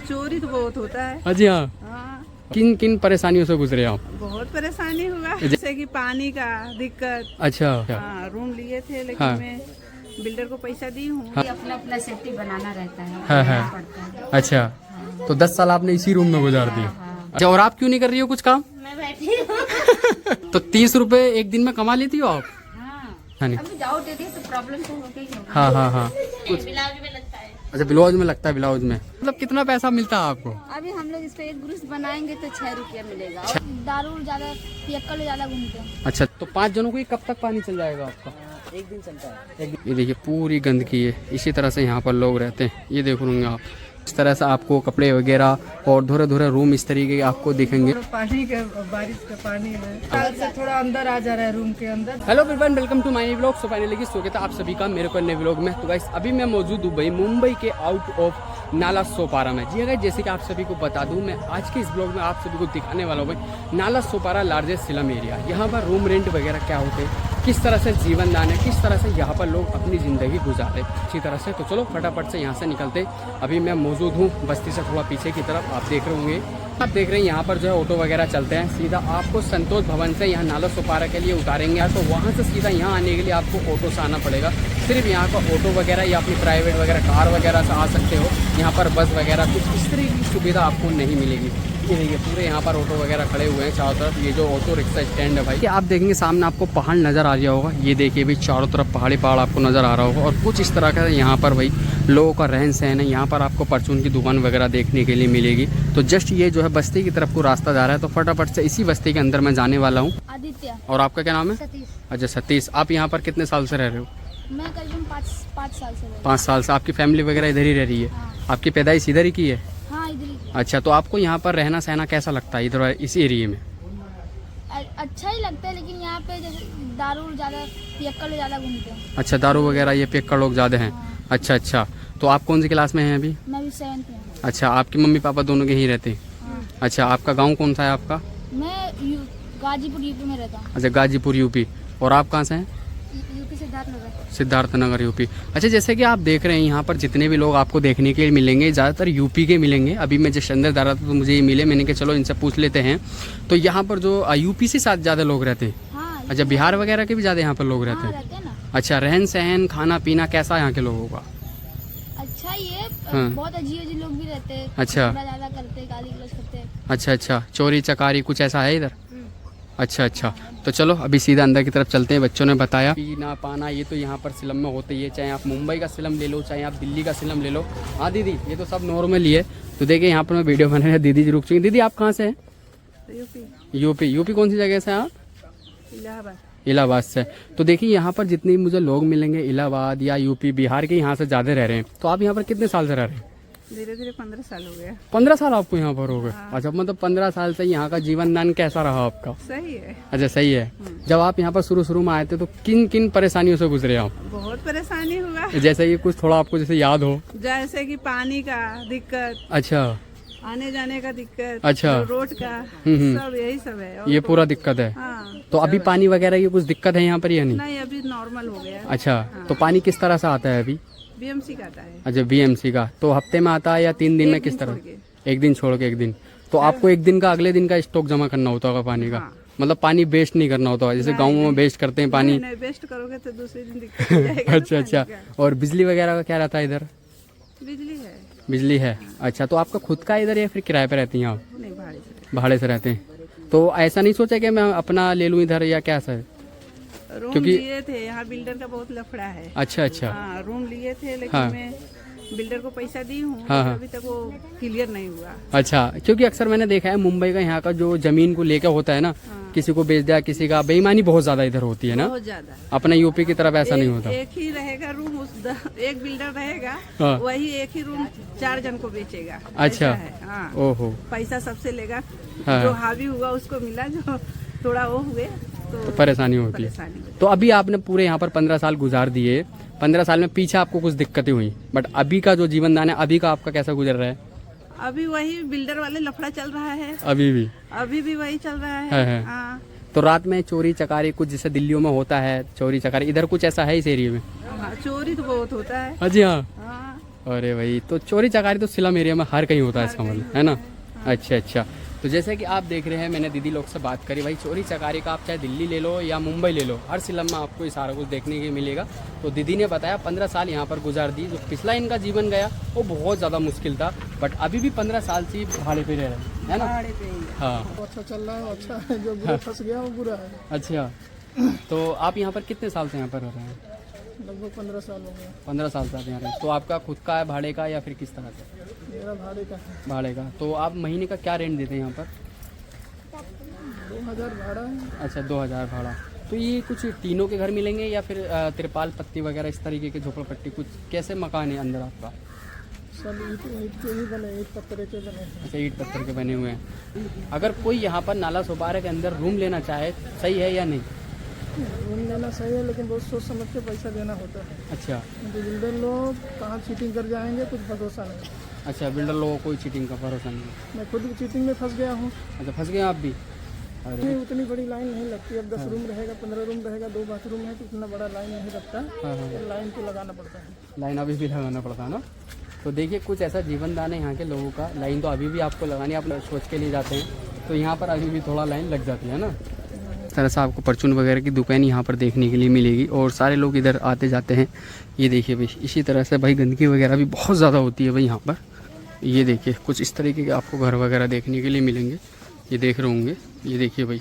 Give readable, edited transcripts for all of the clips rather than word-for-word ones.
चोरी तो बहुत होता है। हाँ जी हाँ। हाँ, किन किन परेशानियों से गुजरे आप? बहुत परेशानी हुआ, जैसे कि पानी का दिक्कत। अच्छा। हाँ, रूम लिए थे लेकिन हाँ। मैं बिल्डर को पैसा दी हूँ। हाँ। अपना अपना सेफ्टी बनाना रहता है। हाँ हाँ। पड़ता है। अच्छा, तो 10 साल आपने इसी रूम में गुजार दिए। अच्छा, और आप क्यों नहीं कर रही हो कुछ काम? मैं बैठी हूँ। तो 30 रुपए एक दिन में कमा लेती हो आप? हाँ नहीं। अभी जाओ दे दिए तो प्रॉब्लम तो हो गई होगी। हाँ हाँ हाँ। ब्लाउज में लगता है। अच्छा, ब्लाउज में लगता है। ब्लाउज में मतलब कितना पैसा मिलता है आपको? अभी हम लोग इस पे एक ब्रुश बनाएंगे तो 6 रुपया मिलेगा। और दारू ज्यादा पियक्कड़ ज्यादा घूमते हैं। अच्छा, तो 5 जनों को ही कब तक पानी चल जाएगा आपका? एक दिन चलता है। ये देखिए पूरी गंदगी है, इसी तरह से यहाँ पर लोग रहते हैं। ये देखोगे आप, इस तरह से आपको कपड़े वगैरह और धुरे धुरे रूम इस तरीके के आपको दिखेंगे। पानी का, बारिश का पानी है, कल से थोड़ा अंदर आ जा रहा है रूम के अंदर। Hello everyone, welcome to my vlog. So finally स्वागत है आप सभी का मेरे को नए व्लॉग में। तो गाइस अभी मैं मौजूद हूँ भाई मुंबई के आउट ऑफ नाला सोपारा में। जी गाइस, जैसे कि आप सभी को बता दूं, मैं आज के इस ब्लॉग में आप सभी को दिखाने वाला हूँ भाई Nala Sopara largest slum area. यहाँ पर रूम रेंट वगैरह क्या होते हैं, किस तरह से जीवन दान है, किस तरह से यहाँ पर लोग अपनी ज़िंदगी गुजारते अच्छी तरह से। तो चलो फटाफट से यहाँ से निकलते। अभी मैं मौजूद हूँ बस्ती से थोड़ा पीछे की तरफ। आप देख रहे होंगे, आप देख रहे हैं यहाँ पर जो है ऑटो वगैरह चलते हैं। सीधा आपको संतोष भवन से यहाँ नाला सोपारा के लिए उतारेंगे, तो वहाँ से सीधा यहाँ आने के लिए आपको ऑटो से आना पड़ेगा। सिर्फ यहाँ का ऑटो वगैरह या अपनी प्राइवेट वगैरह कार वगैरह से आ सकते हो। यहाँ पर बस वगैरह कुछ इस तरह की सुविधा आपको नहीं मिलेगी। ये देखिए पूरे यहाँ पर ऑटो वगैरह खड़े हुए हैं चारों तरफ। ये जो ऑटो रिक्शा स्टैंड है भाई, कि आप देखेंगे सामने आपको पहाड़ नज़र आ रहा होगा। ये देखिए भी चारों तरफ पहाड़ी पहाड़ आपको नज़र आ रहा होगा। और कुछ इस तरह का यहाँ पर भाई लोगों का रहन सहन है। यहाँ पर आपको परचून की दुकान वगैरह देखने के लिए मिलेगी। तो जस्ट ये जो है बस्ती की तरफ को रास्ता जा रहा है, तो फटाफट से इसी बस्ती के अंदर मैं जाने वाला हूँ। आदित्य। और आपका क्या नाम है? सतीश। अच्छा सतीश। आप यहाँ पर कितने साल से रह रहे हो? मैं करीबन 5 साल से 5 साल से। आपकी फैमिली वगैरह इधर ही रह रही है? हाँ। आपकी पैदाइश इधर ही की है? हाँ, इधर ही। अच्छा, तो आपको यहाँ पर रहना सहना कैसा लगता है इधर इस एरिया में? अच्छा ही लगता है, लेकिन यहाँ पे जैसे दारू ज्यादा पियक्कड़ ज्यादा घूमते हैं। अच्छा, दारू वगैरह ये पियक्कड़ लोग ज़्यादा हैं। हाँ। अच्छा अच्छा, तो आप कौन सी क्लास में हैं अभी? मैं भी 7th में हूँ। अच्छा, आपके मम्मी पापा दोनों के ही रहते हैं? हाँ। अच्छा, आपका गांव कौन सा है आपका? मैं गाजीपुर यूपी में रहता हूँ। अच्छा, गाजीपुर यूपी। और आप कहाँ से हैं? यूपी सिद्धार्थनगर। सिद्धार्थनगर यूपी। अच्छा, जैसे कि आप देख रहे हैं यहाँ पर जितने भी लोग आपको देखने के लिए मिलेंगे ज़्यादातर यूपी के मिलेंगे। अभी मैं जिस अंदर जा रहा था तो मुझे ये मिले, मैंने कहा चलो इनसे पूछ लेते हैं। तो यहाँ पर जो यूपी से साथ ज़्यादा लोग रहते हैं? हाँ। अच्छा, बिहार वगैरह के भी ज़्यादा यहाँ पर लोग रहते हाँ, हैं? रहते हैं ना। अच्छा, रहन सहन खाना पीना कैसा यहाँ के लोगों का? अच्छा, ये हाँ। बहुत अजीब लोग भी रहते हैं। अच्छा। थोड़ा ज्यादा करते हैं, गाली गलौज करते हैं। अच्छा अच्छा, चोरी चकारी कुछ ऐसा है इधर? अच्छा अच्छा, तो चलो अभी सीधा अंदर की तरफ चलते हैं। बच्चों ने बताया पीना पाना ये तो यहाँ पर स्लम में होते ही है, चाहे आप मुंबई का स्लम ले लो चाहे आप दिल्ली का स्लम ले लो। हाँ दीदी, ये तो सब नॉर्मल ही है। तो देखिए यहाँ पर मैं वीडियो बना रहा, दीदी जी रुक चुकी। दीदी आप कहाँ से हैं? यूपी। यूपी। यूपी कौन सी जगह से आप? इलाहाबाद। इलाहाबाद से। तो देखिए यहाँ पर जितने मुझे लोग मिलेंगे इलाहाबाद या यूपी बिहार के यहाँ से ज़्यादा रह रहे हैं। तो आप यहाँ पर कितने साल से रह रहे हैं? धीरे धीरे 15 साल हो गया। 15 साल आपको यहाँ पर हो गए? हाँ। अच्छा, मतलब 15 साल से यहाँ का जीवन दान कैसा रहा आपका? सही है। अच्छा सही है। जब आप यहाँ पर शुरू में आए थे तो किन किन परेशानियों से गुजरे आप? बहुत परेशानी हुआ, जैसे कि कुछ थोड़ा आपको जैसे याद हो। जैसे कि पानी का दिक्कत, अच्छा आने जाने का दिक्कत, अच्छा। रोड का, हम्म। सब यही सब है। और ये पूरा दिक्कत है। हाँ। तो अभी पानी वगैरह की कुछ दिक्कत है यहाँ पर या नहीं? नहीं, अभी नॉर्मल हो गया। अच्छा, तो पानी किस तरह से आता है अभी? बीएमसी का आता है। अच्छा, बीएमसी का। तो हफ्ते में आता है या 3 दिन में एक किस दिन तरह? छोड़ के। एक दिन छोड़ के एक दिन। तो आपको एक दिन का अगले दिन का स्टॉक जमा करना होता होगा पानी का? हाँ। मतलब पानी वेस्ट नहीं करना होता, जैसे गाँव में वेस्ट करते हैं पानी। नहीं, वेस्ट करोगे तो दूसरे दिन दिक्कत हो जाएगा। अच्छा अच्छा, और बिजली वगैरह का क्या रहता है इधर? बिजली है? बिजली है। अच्छा, तो आपका खुद का इधर या फिर किराए पे रहती हैं आप? नहीं, भाड़े से। भाड़े से रहते हैं। तो ऐसा नहीं सोचा कि मैं अपना ले लूँ इधर या क्या सर? रूम क्योंकि- लिए थे, यहाँ बिल्डर का बहुत लफड़ा है। अच्छा अच्छा। हाँ, रूम लिए थे लेकिन हाँ। मैं बिल्डर को पैसा दी हूँ। हाँ, हाँ। अभी तक वो क्लियर नहीं हुआ। अच्छा, क्योंकि अक्सर मैंने देखा है मुंबई का यहाँ का जो जमीन को लेकर होता है ना, हाँ। किसी को बेच दिया, किसी का बेईमानी बहुत ज्यादा इधर होती है ना। बहुत ज्यादा। अपने यूपी की तरफ ऐसा नहीं होता। एक ही रहेगा रूम, एक बिल्डर रहेगा, हाँ। वही एक ही रूम 4 जन को बेचेगा। अच्छा। ऐसा है। हाँ। ओहो। पैसा सबसे लेगा। हाँ। जो हावी हुआ उसको मिला, जो थोड़ा वो हुए तो परेशानी होती है। परेशानी होती तो अभी आपने पूरे यहाँ पर 15 साल गुजार दिए। 15 साल में पीछे आपको कुछ दिक्कतें हुई, बट अभी का जो जीवन दान है अभी का आपका कैसा गुजर रहा है? अभी वही बिल्डर वाले लफड़ा चल रहा है। अभी भी वही चल रहा है। है। हाँ। तो रात में चोरी चकारी कुछ जैसे दिल्लियों में होता है चोरी चकारी, इधर कुछ ऐसा है इस एरिया में? हाँ, चोरी तो बहुत होता है। हाँ जी हाँ। हाँ। अरे भाई, तो चोरी चकारी तो सिलम एरिया में हर कहीं होता है इसका मतलब, है ना? अच्छा अच्छा। तो जैसे कि आप देख रहे हैं, मैंने दीदी लोग से बात करी, भाई चोरी चकारी का आप चाहे दिल्ली ले लो या मुंबई ले लो, हर सिलम में आपको ये सारा कुछ देखने के मिलेगा। तो दीदी ने बताया 15 साल यहाँ पर गुजार दी। जो पिछला इनका जीवन गया वो बहुत ज़्यादा मुश्किल था, बट अभी भी 15 साल से भाड़े पे रह रहे हैं, है ना? हाँ, अच्छा चल रहा है, अच्छा है। जो बुरा फंस गया वो बुरा है। अच्छा। तो आप यहाँ पर कितने साल से यहाँ पर रह रहे हैं? लगभग 15 साल हो गया। 15 साल से आप यहाँ रहे हैं। तो आपका खुद का है भाड़े का या फिर किस तरह से? मेरा भाड़े का है। भाड़े का। तो आप महीने का क्या रेंट देते हैं यहाँ पर? 2000 भाड़ा है। अच्छा, 2000 भाड़ा। तो ये कुछ टीनों के घर मिलेंगे या फिर तिरपाल पत्ती वगैरह इस तरीके के झोपड़पट्टी, कुछ कैसे मकान है अंदर आपका? सब ईट के ही बने, ईट पत्थर के बने हैं। अच्छा, ईट पत्थर के बने हुए हैं। अगर कोई यहाँ पर नाला सोपारा के अंदर रूम लेना चाहे, सही है या नहीं? रूम लेना सही है, लेकिन बहुत सोच समझ के पैसा देना होता है। अच्छा बिल्डर लोग कहाँ चीटिंग कर जाएंगे, कुछ भरोसा नहीं। अच्छा, बिल्डर लोगों को कोई चीटिंग का भरोसा नहीं है। मैं खुद भी चीटिंग में फंस गया हूँ। अच्छा, फंस गए आप भी? अरे उतनी बड़ी लाइन नहीं लगती। अब 10 रूम रहेगा, 15 रूम रहेगा, 2 बाथरूम है, तो इतना बड़ा लाइन नहीं लगता। हाँ हाँ, तो लाइन तो लगाना पड़ता है। लाइन अभी भी लगाना पड़ता है ना? तो देखिए, कुछ ऐसा जीवन दान है यहाँ के लोगों का। लाइन तो अभी भी आपको लगानी, आप सोच के लिए जाते हैं, तो यहाँ पर अभी भी थोड़ा लाइन लग जाती है ना। इस तरह से आपको परचून वगैरह की दुकान यहाँ पर देखने के लिए मिलेगी और सारे लोग इधर आते जाते हैं। ये देखिए भाई, इसी तरह से भाई गंदगी वगैरह भी बहुत ज़्यादा होती है भाई यहाँ पर। ये देखिए, कुछ इस तरीके के आपको घर वगैरह देखने के लिए मिलेंगे। ये देख रहे होंगे, ये देखिए भाई,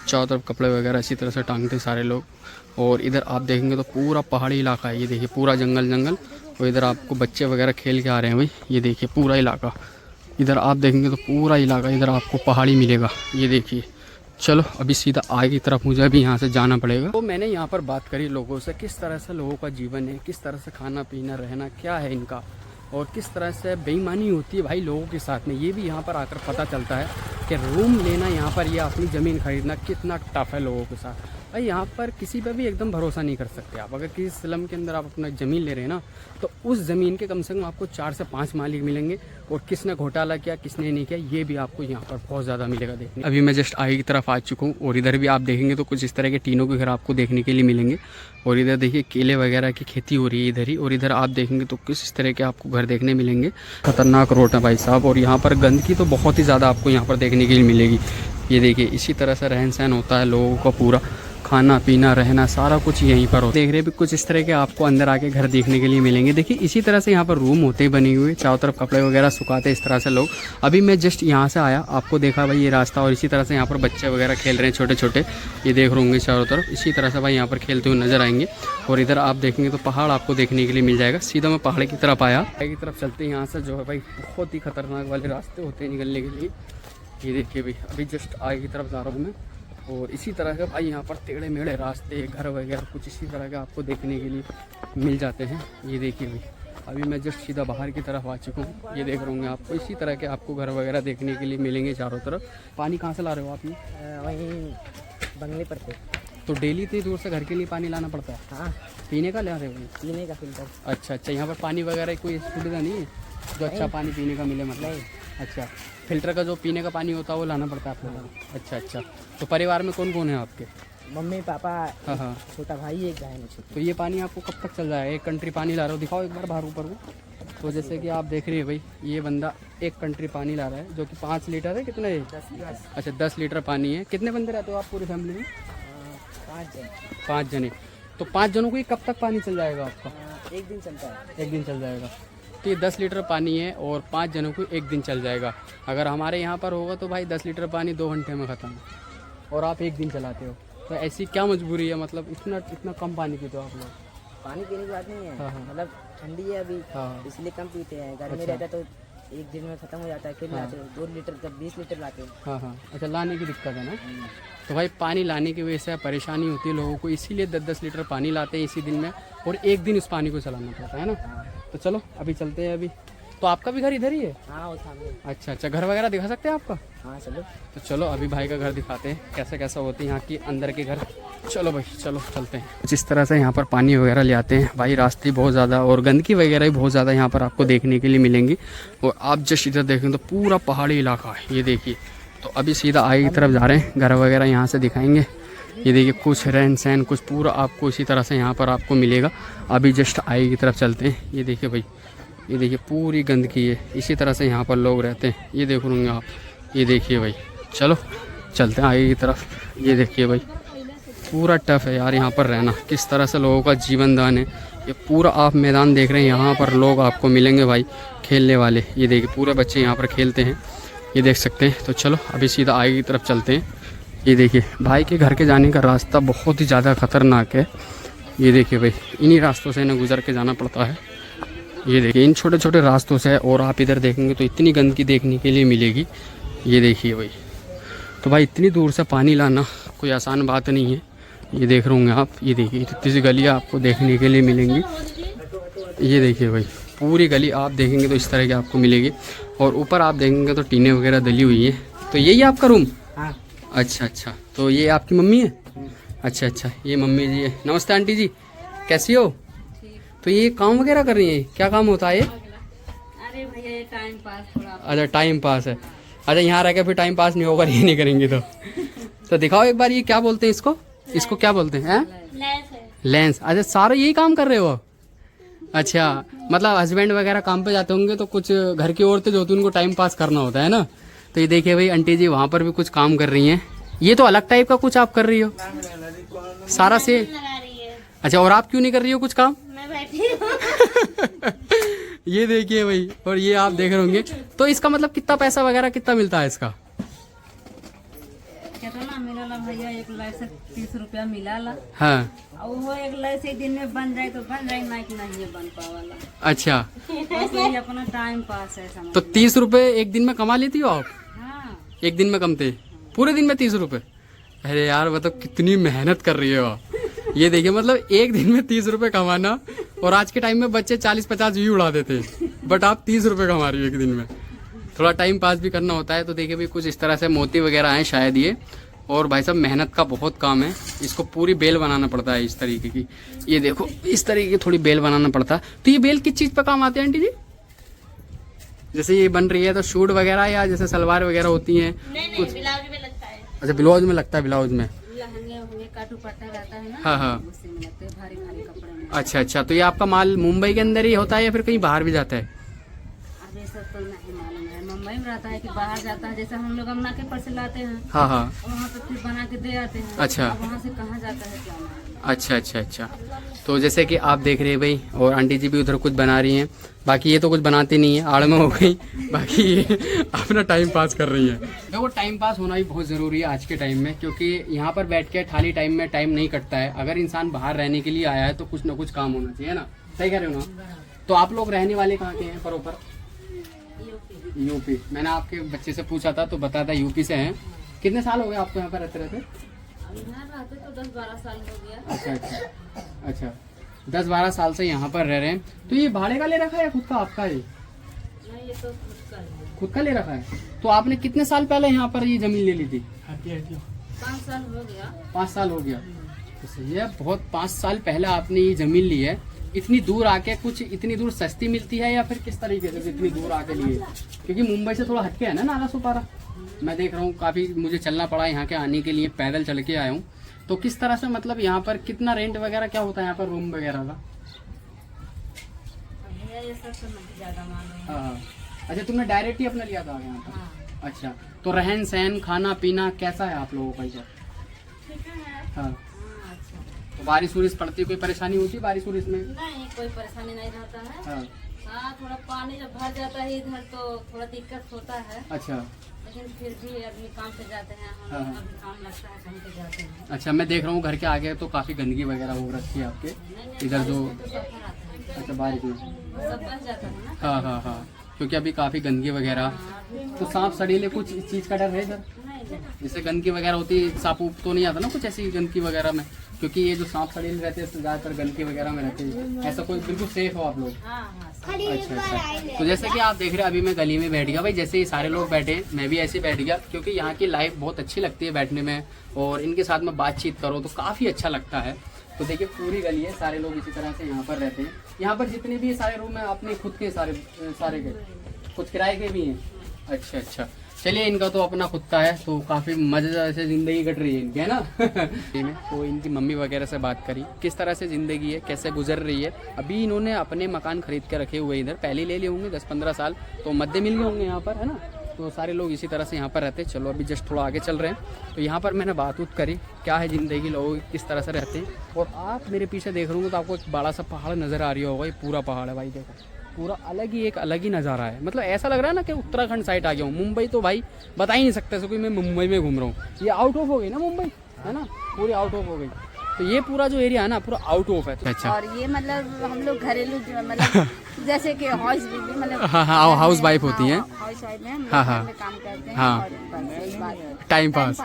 चारों तरफ कपड़े वगैरह इसी तरह से टांगते सारे लोग। और इधर आप देखेंगे तो पूरा पहाड़ी इलाका है। ये देखिए, पूरा जंगल जंगल। और इधर आपको बच्चे वगैरह खेल के आ रहे हैं भाई। ये देखिए पूरा इलाका, इधर आप देखेंगे तो पूरा इलाका, इधर आपको पहाड़ी मिलेगा। ये देखिए, चलो अभी सीधा आगे की तरफ मुझे अभी यहाँ से जाना पड़ेगा। तो मैंने यहाँ पर बात करी लोगों से, किस तरह से लोगों का जीवन है, किस तरह से खाना पीना रहना क्या है इनका, और किस तरह से बेईमानी होती है भाई लोगों के साथ में। ये भी यहाँ पर आकर पता चलता है कि रूम लेना यहाँ पर या अपनी ज़मीन खरीदना कितना टफ है लोगों के साथ। भाई यहाँ पर किसी पर भी एकदम भरोसा नहीं कर सकते आप। अगर किसी स्लम के अंदर आप अपना ज़मीन ले रहे हैं ना, तो उस ज़मीन के कम से कम आपको 4 से 5 मालिक मिलेंगे, और किसने घोटाला किया किसने नहीं किया ये भी आपको यहाँ पर बहुत ज़्यादा मिलेगा देखने। अभी मैं जस्ट आगे की तरफ आ चुका हूँ, और इधर भी आप देखेंगे तो कुछ इस तरह के टीनों के घर आपको देखने के लिए मिलेंगे। और इधर देखिए केले वगैरह की खेती हो रही है इधर ही। और इधर आप देखेंगे तो किस इस तरह के आपको घर देखने मिलेंगे। खतरनाक रोड है भाई साहब, और यहाँ पर गंदगी तो बहुत ही ज़्यादा आपको यहाँ पर देखने के लिए मिलेगी। ये देखिए, इसी तरह से रहन सहन होता है लोगों का, पूरा खाना पीना रहना सारा कुछ यहीं पर होता है। देख रहे हैं भी कुछ इस तरह के आपको अंदर आके घर देखने के लिए मिलेंगे। देखिए इसी तरह से यहाँ पर रूम होते ही बने हुए, चारों तरफ कपड़े वगैरह सुखाते इस तरह से लोग। अभी मैं जस्ट यहाँ से आया, आपको देखा भाई ये रास्ता, और इसी तरह से यहाँ पर बच्चे वगैरह खेल रहे हैं छोटे छोटे। ये देख रहे होंगे चारों तरफ, इसी तरह से भाई यहाँ पर खेलते हुए नजर आएंगे। और इधर आप देखेंगे तो पहाड़ आपको देखने के लिए मिल जाएगा। सीधा मैं पहाड़ की तरफ आया, पहाड़ की तरफ चलते हैं। यहाँ से जो है भाई बहुत ही खतरनाक वाले रास्ते होते हैं निकलने के लिए। ये देखिए भाई, अभी जस्ट आगे की तरफ जा रहा हूँ मैं। और इसी तरह के भाई यहाँ पर टेढ़े मेढ़े रास्ते, घर वगैरह कुछ इसी तरह के आपको देखने के लिए मिल जाते हैं। ये देखिए भाई, अभी मैं जस्ट सीधा बाहर की तरफ आ चुका हूँ। ये देख रहे होंगे आपको इसी तरह के आपको घर वगैरह देखने के लिए मिलेंगे चारों तरफ। पानी कहाँ से ला रहे हो आप? ये वहीं बंगले पर थे। तो डेली इतनी दूर से घर के लिए पानी लाना पड़ता है? हाँ, पीने का ला रहे हो? पीने का फिल्टर। अच्छा अच्छा, यहाँ पर पानी वगैरह कोई सुविधा नहीं है जो अच्छा पानी पीने का मिले मतलब? अच्छा, फिल्टर का जो पीने का पानी होता है वो लाना पड़ता है आप लोगों को? अच्छा अच्छा। तो परिवार में कौन कौन है आपके? मम्मी पापा, हाँ हाँ, छोटा भाई, एक बहन है। तो ये पानी आपको कब तक चल जाएगा? एक कंट्री पानी ला रहे हो, दिखाओ एक बार बाहर ऊपर को। तो जैसे कि आप देख रहे हैं भाई, ये बंदा एक कंट्री पानी ला रहा है जो कि 5 लीटर है। कितना है? 10। अच्छा, 10 लीटर पानी है। कितने बंदे रहते हो आप पूरी फैमिली में? 5 जने। तो 5 जनों को ये कब तक पानी चल जाएगा आपका? एक दिन चलता है। एक दिन चल जाएगा। तो ये 10 लीटर पानी है और 5 जनों को एक दिन चल जाएगा। अगर हमारे यहाँ पर होगा तो भाई 10 लीटर पानी 2 घंटे में ख़त्म, और आप एक दिन चलाते हो। तो ऐसी क्या मजबूरी है, मतलब इतना कम पानी पीते हो आप लोग? पानी पीने की बात नहीं है। हाँ हाँ, मतलब ठंडी है अभी, हाँ, इसलिए कम पीते हैं। घर में अच्छा। रहता तो एक दिन में ख़त्म हो जाता है। फिर हाँ, लाते 2 लीटर, जब 20 लीटर लाते हैं। हाँ हाँ। अच्छा, लाने की दिक्कत है ना? तो भाई पानी लाने की वजह से परेशानी होती है लोगों को, इसीलिए 10-10 लीटर पानी लाते हैं इसी दिन में, और एक दिन उस पानी को चलाना पड़ता है ना। तो चलो अभी चलते हैं। अभी तो आपका भी घर इधर ही है? हाँ, वो सामने। अच्छा अच्छा, घर वगैरह दिखा सकते हैं आपका? हाँ चलो। तो चलो अभी भाई का घर दिखाते हैं कैसे कैसा होते हैं यहाँ की अंदर के घर। चलो भाई, चलो चलते हैं। कुछ इस तरह से यहाँ पर पानी वगैरह ले आते हैं भाई। रास्ते बहुत ज़्यादा और गंदगी वगैरह भी बहुत ज़्यादा यहाँ पर आपको देखने के लिए मिलेंगी। और आप जस्ट इधर देखें तो पूरा पहाड़ी इलाका है। ये देखिए, तो अभी सीधा आगे की तरफ जा रहे हैं, घर वगैरह यहाँ से दिखाएंगे। ये देखिए, कुछ रहन सहन कुछ पूरा आपको इसी तरह से यहाँ पर आपको मिलेगा। अभी जस्ट आगे की तरफ चलते हैं। ये देखिए भाई, ये देखिए पूरी गंदगी है, इसी तरह से यहाँ पर लोग रहते हैं। ये देख रहे आप, ये देखिए भाई। चलो चलते हैं आगे की तरफ। ये देखिए भाई पूरा टफ है यार यहाँ पर रहना, किस तरह से लोगों का जीवन दान है। ये पूरा आप मैदान देख रहे हैं, यहाँ पर लोग आपको मिलेंगे भाई खेलने वाले। ये देखिए पूरे बच्चे यहाँ पर खेलते हैं, ये देख सकते हैं। तो चलो अभी सीधा आगे की तरफ चलते हैं। ये देखिए भाई के घर के जाने का रास्ता बहुत ही ज़्यादा ख़तरनाक है। ये देखिए भाई इन्हीं रास्तों से इन्हें गुजर के जाना पड़ता है। ये देखिए इन छोटे छोटे रास्तों से, और आप इधर देखेंगे तो इतनी गंदगी देखने के लिए मिलेगी। ये देखिए भाई, तो भाई इतनी दूर से पानी लाना कोई आसान बात नहीं है। ये देख रहे होंगे आप, ये देखिए इतनी सी गलियाँ आपको देखने के लिए मिलेंगी। ये देखिए भाई पूरी गली आप देखेंगे तो इस तरह की आपको मिलेगी, और ऊपर आप देखेंगे तो टीनें वगैरह डली हुई है। तो यही आपका रूम? हाँ। अच्छा अच्छा, तो ये आपकी मम्मी है? अच्छा अच्छा, ये मम्मी जी है। नमस्ते आंटी जी, कैसी हो? तो ये काम वगैरह कर रही है, क्या काम होता है ये? अरे भैया ये टाइम पास थोड़ा। अच्छा टाइम पास है। अच्छा यहाँ रह के फिर टाइम पास नहीं होगा, ये नहीं करेंगे तो दिखाओ एक बार, ये क्या बोलते हैं इसको? इसको क्या बोलते हैं? लेंस है। लेंस। अच्छा सारा यही काम कर रहे हो? अच्छा, मतलब हस्बैंड वगैरह काम पे जाते होंगे तो कुछ घर की औरतें जो होती हैं उनको टाइम पास करना होता है ना। तो ये देखिए भाई आंटी जी वहाँ पर भी कुछ काम कर रही हैं। ये तो अलग टाइप का कुछ आप कर रही हो सारा से? लगा रही है। अच्छा, और आप क्यों नहीं कर रही हो कुछ काम? मैं बैठी हूँ। ये देखिए भाई, और ये आप देख रहे होंगे। तो इसका मतलब कितना पैसा वगैरह कितना मिलता है इसका? कितना मिला भैया? एक लाख से 30 रुपया मिला ला। हाँ। और वो एक लाख से दिन में बन जाए तो बन जाए, ना कि नहीं बन पावाला। अच्छा, बस यही अपना टाइम पास है समझ। तो 30 रुपए एक दिन में कमा लेती हो आप? हाँ। एक दिन में कमते? पूरे दिन में 30 रुपए? अरे यार मतलब कितनी मेहनत कर रही हो आप। ये देखिए मतलब एक दिन में 30 रुपए कमाना, और आज के टाइम में बच्चे 40-50 भी उड़ा देते हैं, बट आप 30 रुपए कमा रही हो एक दिन में। थोड़ा टाइम पास भी करना होता है। तो देखिए भाई कुछ इस तरह से मोती वगैरह हैं शायद ये, और भाई साहब मेहनत का बहुत काम है। इसको पूरी बेल बनाना पड़ता है इस तरीके की। ये देखो इस तरीके की थोड़ी बेल बनाना पड़ता है। तो ये बेल किस चीज़ पर काम आती है आंटी जी? जैसे ये बन रही है तो शूट वगैरह, या जैसे सलवार वगैरह होती हैं? नहीं ब्लाउज में लगता है। अच्छा ब्लाउज में लगता है, ब्लाउज में। लहंगे वहंगे काटू पट्टा रहता है ना, हाँ हाँ। उससे में लगते हैं, भारी भारी कपड़े में। अच्छा अच्छा, तो ये आपका माल मुंबई के अंदर ही होता है या फिर कहीं बाहर भी जाता है? अब ये सब तो नहीं मालूम है, मुंबई में रहता है कि बाहर जाता है। जैसे हम लोग अमना के पर से लाते हैं, हाँ हाँ। वहाँ पे फिर बना के दे आते हैं। अच्छा। अब वहाँ से कहाँ जाता है क्या मालूम। अच्छा अच्छा अच्छा, तो जैसे कि आप देख रहे हैं भाई, और आंटी जी भी उधर कुछ बना रही हैं। बाकी ये तो कुछ बनाती नहीं है, आड़ में हो गई। बाकी ये अपना टाइम पास कर रही है। देखो टाइम पास होना भी बहुत ज़रूरी है आज के टाइम में, क्योंकि यहाँ पर बैठ के खाली टाइम में टाइम नहीं कटता है। अगर इंसान बाहर रहने के लिए आया है तो कुछ ना कुछ काम होना चाहिए ना, सही कह रहे हो ना? तो आप लोग रहने वाले कहाँ के हैं प्रॉपर? यूपी। मैंने आपके बच्चे से पूछा था तो बताया था यूपी से हैं। कितने साल हो गए आपको यहाँ पर रहते रहते? यहाँ रहते तो 10-12 साल हो गया। अच्छा अच्छा अच्छा, 10-12 साल से यहाँ पर रह रहे हैं। तो ये भाड़े का ले रखा है या खुद का आपका है? नहीं, ये तो खुद का है। खुद का ले रखा है। तो आपने कितने साल पहले यहाँ पर ये जमीन ले ली थी? 5 साल हो गया। 5 साल हो गया। तो सही है, बहुत 5 साल पहले आपने ये जमीन ली है। इतनी दूर आके कुछ इतनी दूर सस्ती मिलती है या फिर किस तरीके से इतनी दूर आके लिए? क्योंकि मुंबई से थोड़ा हटके है ना नाला सोपारा। मैं देख रहा हूँ काफ़ी मुझे चलना पड़ा यहाँ के आने के लिए, पैदल चल के आया हूँ। तो किस तरह से मतलब यहाँ पर कितना रेंट वगैरह क्या होता है यहाँ पर रूम वगैरह का? भैया ये सब तो नहीं ज़्यादा मालूम है। हाँ। अच्छा तुमने डायरेक्ट ही अपना लिया था यहाँ पर? हाँ। अच्छा, तो रहन सहन खाना पीना कैसा है आप लोगों का इधर? ठीक है। हाँ। हाँ, अच्छा। तो बारिश उरिश पड़ती है, कोई परेशानी होती है बारिश उरिश में? नहीं, कोई परेशानी नहीं रहता है। हाँ। हाँ, थोड़ा पानी जब भर जाता है इधर तो थोड़ा दिक्कत होता है, अच्छा लेकिन फिर भी आदमी काम पे जाते हैं। हम हाँ। अभी काम लगता है कहीं पे जाते हैं। अच्छा, मैं देख रहा हूँ घर के आगे तो काफ़ी गंदगी वगैरह हो रखी है आपके नहीं, इधर जो। तो सफर आता है, अच्छा बारिश में। सब बच जाता है ना। हाँ हाँ हाँ, क्योंकि अभी काफ़ी गंदगी वगैरह। तो सांप सड़ीले कुछ इस चीज़ का डर है इधर? नहीं, जैसे गंदगी वगैरह होती है, सांप ऊप तो नहीं आता ना कुछ ऐसी गंदगी वगैरह में? क्योंकि ये जो सांप सड़ीले रहते हैं ज़्यादातर गंदगी वगैरह में रहते हैं। ऐसा कोई बिल्कुल सेफ हो आप लोग? हाँ हाँ, सब। अच्छा अच्छा, तो जैसे कि आप देख रहे हैं अभी मैं गली में बैठ गया भाई, जैसे ये सारे लोग बैठे हैं मैं भी ऐसे बैठ गया, क्योंकि यहाँ की लाइफ बहुत अच्छी लगती है बैठने में, और इनके साथ में बातचीत करो तो काफ़ी अच्छा लगता है। तो देखिए पूरी गली है, सारे लोग इसी तरह से यहाँ पर रहते हैं। यहाँ पर जितने भी सारे रूम हैं अपने खुद के सारे के कुछ किराए के भी हैं? अच्छा अच्छा, चलिए, इनका तो अपना खुद का है, तो काफ़ी मज़ेदार से ज़िंदगी कट रही है इनकी, है ना। तो इनकी मम्मी वगैरह से बात करी किस तरह से ज़िंदगी है, कैसे गुजर रही है। अभी इन्होंने अपने मकान खरीद के रखे हुए इधर, पहले ले लिए होंगे 10-15 साल, तो मध्य मिल गए होंगे यहाँ पर, है ना। तो सारे लोग इसी तरह से यहाँ पर रहते हैं। चलो अभी जस्ट थोड़ा आगे चल रहे हैं। तो यहाँ पर मैंने बात करी क्या है ज़िंदगी, लोग किस तरह से रहते हैं। और आप मेरे पीछे देख रहे होंगे तो आपको एक बड़ा सा पहाड़ नज़र आ रही होगा। ये पूरा पहाड़ है भाई, देखो पूरा एक अलग ही नज़ारा है। मतलब ऐसा लग रहा है ना कि उत्तराखंड साइड आ गया हूँ। मुंबई तो भाई बता ही नहीं सकते सो कि मैं मुंबई में घूम रहा हूँ। ये आउट ऑफ हो गई ना मुंबई, है ना, पूरी आउट ऑफ हो गई। तो ये पूरा जो एरिया है ना पूरा आउट ऑफ है। अच्छा, और ये मतलब हम लोग घरेलू मतलब जैसे कि हाउस मतलब हाँ, हाउस वाइफ होती हैं। हाउस वाइफ में हम हाँ, हाँ, लोग काम करते हैं। हाँ, और बस इस बात टाइम पास।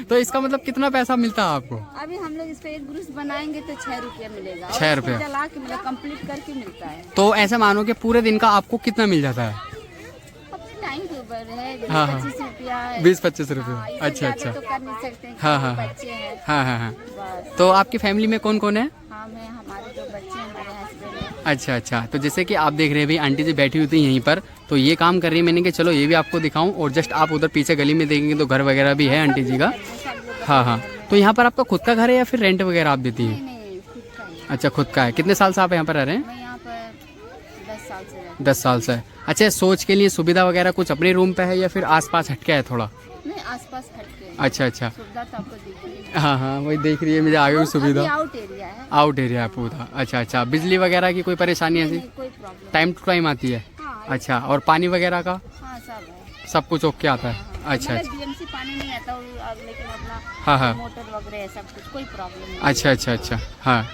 तो इसका मतलब कितना पैसा मिलता है आपको? अभी हम लोग इस पे एक ग्रुस बनाएंगे तो 6 रुपया मिलेगा। 6 रुपया जला के मतलब कंप्लीट करके मिलता है। तो ऐसा मानो कि पूरे दिन का आपको कितना मिल जाता है? अपने टाइम के ऊपर है, 20-25 रुपया है। 20-25 रुपये। हाँ, इससे अच्छा, ज्यादा अच्छा। तो कर नहीं सकते हैं, हाँ, हाँ, बच्चे हैं। हाँ, हाँ, हाँ। बस तो आपकी फैमिली में कौन कौन है? हम हैं, हमारे 2 बच्चे हैं, हमारे हस्बैंड हैं। अच्छा, अच्छा। तो जैसे कि आप देख रहे हैं भाई, आंटी जी बैठी हुई थी यहीं पर, तो ये काम कर रही है। मैंने कहा चलो ये भी आपको दिखाऊं। और जस्ट आप उधर पीछे गली में देखेंगे तो घर वगैरह भी है आंटी जी का। हाँ, हाँ। तो यहाँ पर आपका खुद का घर है या फिर रेंट वगैरह आप देती हैं? नहीं, खुद का ही। अच्छा, खुद का है। कितने साल से आप यहाँ पर रह रहे हैं? मैं यहाँ पर 10 साल से रहती 10 साल से। अच्छा, सोच के लिए सुविधा वगैरह कुछ अपने रूम पे है या फिर आसपास हटके है थोड़ा? हूँ। नहीं, आसपास हटके है। अच्छा, अच्छा। सुविधा तो आपको दिख रही है। हाँ, हाँ, वही देख रही है मुझे आगे भी सुविधा। आउट एरिया है। आउट एरिया है पूरा। अच्छा, अच्छा। बिजली वगैरह की कोई परेशानी ऐसी? नहीं, कोई प्रॉब्लम। टाइम टू टाइम आती है? हाँ, अच्छा, और पानी वगैरह का हाँ, सब है। सब कुछ ओके आता है? अच्छा, मतलब अच्छा। बीएमसी पानी नहीं आता लेकिन अपना हाँ, हाँ। मोटर वगैरह है, सब कुछ, कोई प्रॉब्लम नहीं। अच्छा, अच्छा, अच्छा। हाँ,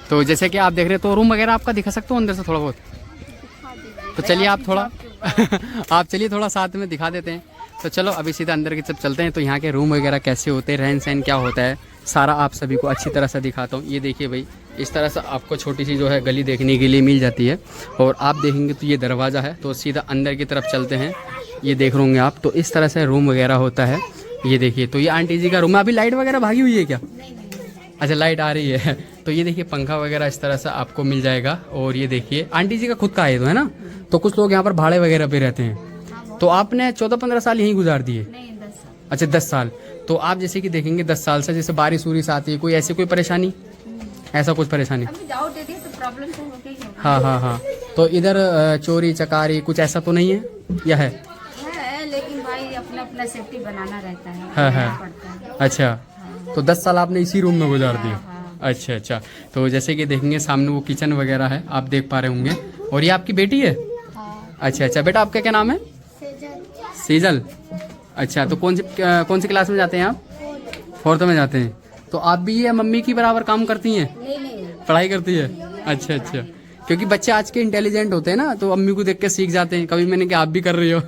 तो जैसे कि आप देख रहे हो तो रूम वगैरह आपका दिखा सकते हो अंदर से थोड़ा बहुत? दिखा दीजिए। तो चलिए आप थोड़ा आपकी आप चलिए थोड़ा साथ में दिखा देते हैं। तो चलो अभी सीधा अंदर की तरफ चलते हैं। तो यहाँ के रूम वगैरह कैसे होते हैं, रहन सहन क्या होता है, सारा आप सभी को अच्छी तरह से दिखाता हूँ। ये देखिए भाई, इस तरह से आपको छोटी सी जो है गली देखने के लिए मिल जाती है। और आप देखेंगे तो ये दरवाज़ा है, तो सीधा अंदर की तरफ चलते हैं। ये देख रहे होंगे आप, तो इस तरह से रूम वगैरह होता है। ये देखिए, तो ये आंटी जी का रूम है। अभी लाइट वगैरह भागी हुई है क्या? अच्छा, लाइट आ रही है। तो ये देखिए पंखा वगैरह इस तरह से आपको मिल जाएगा। और ये देखिए आंटी जी का खुद का है तो, है ना। तो कुछ लोग यहाँ पर भाड़े वगैरह पे रहते हैं। तो आपने 14-15 साल यहीं गुजार दिए? नहीं, 10 साल। अच्छा, 10 साल। तो आप जैसे कि देखेंगे 10 साल से जैसे बारिश उरिश आती है, कोई ऐसी कोई परेशानी, ऐसा कुछ परेशानी? अभी आउट एरिया तो प्रॉब्लम तो होगी ही होगी। हाँ, हाँ, हाँ। तो इधर चोरी चकारी कुछ ऐसा तो नहीं है या है? लेकिन भाई अपना अपना सेफ्टी बनाना रहता है। हाँ, बनाना हाँ। पड़ता है। अच्छा, तो 10 साल आपने इसी रूम में गुजार दिए? हाँ। अच्छा, अच्छा। तो जैसे कि देखेंगे सामने वो किचन वगैरह है, आप देख पा रहे होंगे। और ये आपकी बेटी है? हाँ। अच्छा, अच्छा। बेटा आपका क्या नाम है? सेजल। अच्छा, तो कौन सी क्लास में जाते हैं आप? 4th में जाते हैं। तो आप भी ये मम्मी की बराबर काम करती हैं? नहीं। पढ़ाई करती है? अच्छा, अच्छा। क्योंकि बच्चे आज के इंटेलिजेंट होते हैं ना, तो अम्मी को देख के सीख जाते हैं। कभी मैंने कहा आप भी कर रही हो।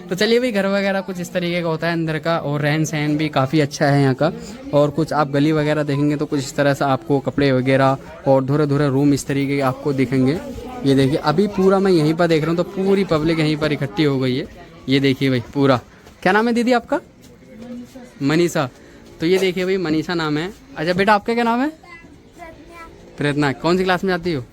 तो चलिए भाई, घर वगैरह कुछ इस तरीके का होता है अंदर का। और रहन सहन भी काफ़ी अच्छा है यहाँ का। और कुछ आप गली वगैरह देखेंगे तो कुछ इस तरह से आपको कपड़े वगैरह और धुरे रूम इस तरीके के आपको दिखेंगे। ये देखिए, अभी पूरा मैं यहीं पर देख रहा हूँ, तो पूरी पब्लिक यहीं पर इकट्ठी हो गई है। ये देखिए भाई पूरा। क्या नाम है दीदी आपका? मनीषा। तो ये देखिए भाई, मनीषा नाम है। अच्छा बेटा, आपका क्या नाम है? प्रयत्ना। कौन सी क्लास में जाती हो?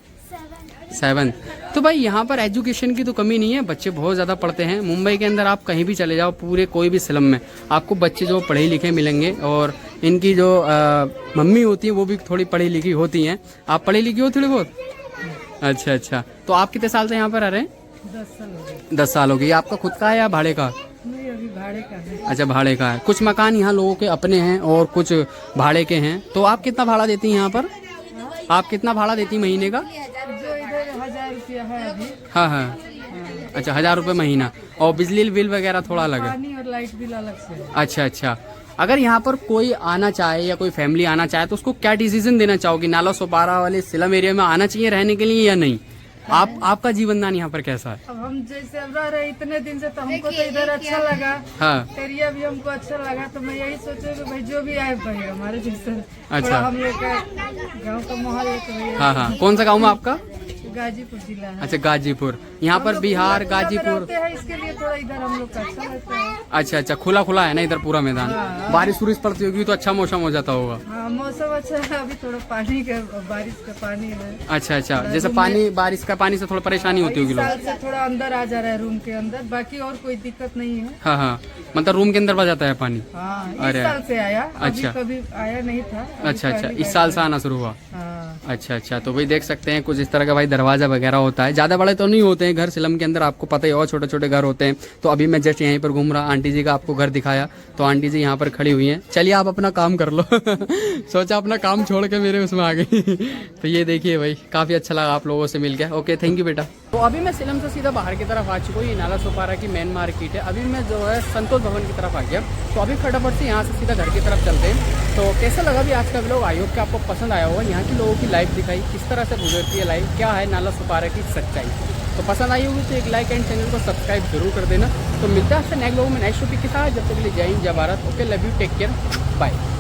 7th। तो भाई यहाँ पर एजुकेशन की तो कमी नहीं है, बच्चे बहुत ज़्यादा पढ़ते हैं। मुंबई के अंदर आप कहीं भी चले जाओ, पूरे कोई भी स्लम में आपको बच्चे जो पढ़े लिखे मिलेंगे। और इनकी जो मम्मी होती है वो भी थोड़ी पढ़ी लिखी होती हैं। आप पढ़ी लिखी हो थोड़ी बहुत? अच्छा, अच्छा। तो आप कितने साल से यहाँ पर रह रहे हैं? 10 साल हो गए। 10 साल हो गए। आपका खुद का है या भाड़े का? नहीं, अभी भाड़े का है। अच्छा, भाड़े का है। कुछ मकान यहाँ लोगों के अपने हैं और कुछ भाड़े के हैं। तो आप कितना भाड़ा देती हैं यहाँ पर? आप कितना भाड़ा देती हैं महीने का? जो इधर 1000 रुपया है अभी। हाँ, हाँ। अच्छा, 1000 रुपये महीना। और बिजली बिल वगैरह थोड़ा अलग है? पानी और लाइट बिल अलग से है। अच्छा, अच्छा। अगर यहाँ पर कोई आना चाहे या कोई फैमिली आना चाहे तो उसको क्या डिसीजन देना चाहोगी? नाला सोपारा वाले स्लम एरिया में आना चाहिए रहने के लिए या नहीं? आपका जीवन दान यहाँ पर कैसा है? अब हम जैसे अब रह रहे इतने दिन से, तो हमको तो इधर अच्छा लगा। हाँ, एरिया भी हमको अच्छा लगा। तो मैं यही सोचू कि भाई जो भी आए भाई हमारे जैसे अच्छा। थोड़ा हम लोग का गाँव का माहौल है तो भाई हाँ, हाँ। कौन सा गाँव में आपका? गाजीपुर जिला है। अच्छा गाजीपुर, यहाँ हम पर लोग बिहार खुला में गाजीपुर। रहते हैं, इसके लिए थोड़ा इधर हम लोग का अच्छा लगता है। अच्छा अच्छा, खुला खुला है ना इधर पूरा मैदान। हाँ। बारिश उरिश पड़ती होगी तो अच्छा मौसम हो जाता होगा। हाँ मौसम अच्छा है, अभी थोड़ा पानी का बारिश का पानी है। अच्छा अच्छा, जैसे पानी बारिश का पानी से थोड़ा परेशानी होती होगी इस लोग। साल से थोड़ा अंदर आ जा रहा है रूम के अंदर, बाकी और कोई दिक्कत नहीं है। हाँ हाँ, मतलब रूम के अंदर बह जाता है पानी। हाँ इस अरे। साल से आया, अभी अच्छा। कभी आया नहीं था। अभी अच्छा अच्छा, पहली इस बार साल से आना शुरू हुआ। हाँ अच्छा अच्छा, तो भाई देख सकते हैं कुछ इस तरह का भाई दरवाजा वगैरह होता है। ज्यादा बड़े तो नहीं होते हैं घर, सिलम के अंदर आपको पता ही और छोटे छोटे घर होते हैं। तो अभी मैं जस्ट यहीं पर घूम रहा, आंटी जी का आपको घर दिखाया, तो आंटी जी यहाँ पर खड़ी हुई हैं। चलिए आप अपना काम कर लो। सोचा अपना काम छोड़ के मेरे उसमें आ गई। तो ये देखिए भाई, काफी अच्छा लगा आप लोगों से मिलकर। ओके थैंक यू बेटा। तो अभी मैं सिलम से सीधा बाहर की तरफ आ चुका हूँ। ये नाला सोपारा की मेन मार्केट है। अभी मैं जो है संतोष भवन की तरफ आ गया, तो अभी फटाफट से यहाँ से सीधा घर की तरफ चलते हैं। तो कैसा लगा भी आज का व्लॉग, आई होप कि आपको पसंद आया होगा। यहाँ की लोगों की लाइफ दिखाई, किस तरह से गुजरती है लाइफ, क्या है नाला सोपारा की सच्चाई। तो पसंद आई होगी तो एक लाइक एंड चैनल को सब्सक्राइब जरूर कर देना। तो मिलता है आपसे नेक्स्ट व्लॉग में नेक्स्ट टॉपिक के साथ। जब तक के लिए जय हिंद जय Bharat. Okay love you, take care, bye.